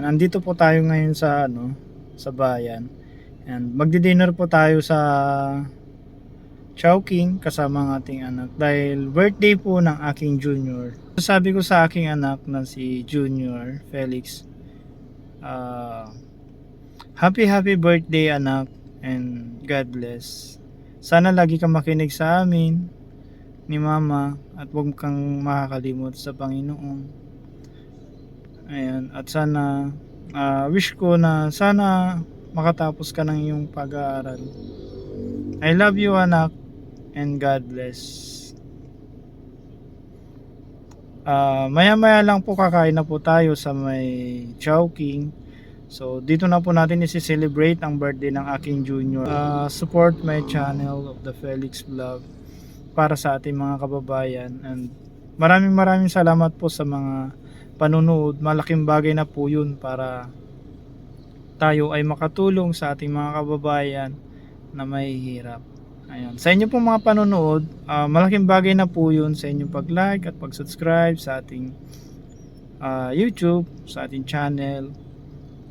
Ayan, andito po tayo ngayon sa sa bayan. And magdi-dinner po tayo sa Chowking kasama ang ating anak dahil birthday po ng aking junior. Sabi ko sa aking anak na si Junior Felix, ah, happy birthday anak and God bless. Sana lagi kang makinig sa amin ni Mama at huwag kang makakalimot sa Panginoon. Ayan, at sana wish ko na sana makatapos ka ng iyong pag-aaral. I love you anak and God bless. Maya-maya lang po kakain na po tayo sa may Chowking. So dito na po natin isi-celebrate ang birthday ng aking junior. Support my channel of the Felix Vlog para sa ating mga kababayan, and maraming salamat po sa mga panunood. Malaking bagay na po yun para tayo ay makatulong sa ating mga kababayan na mahihirap. Ayan. Sa inyo pong mga panonood, malaking bagay na po yun sa inyong pag-like at pag-subscribe sa ating YouTube, sa ating channel.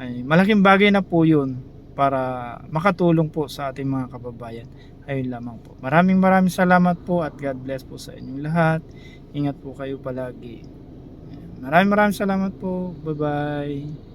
Ay, malaking bagay na po yun para makatulong po sa ating mga kababayan. Ayun lamang po. Maraming salamat po at God bless po sa inyong lahat. Ingat po kayo palagi. Maraming salamat po. Bye bye.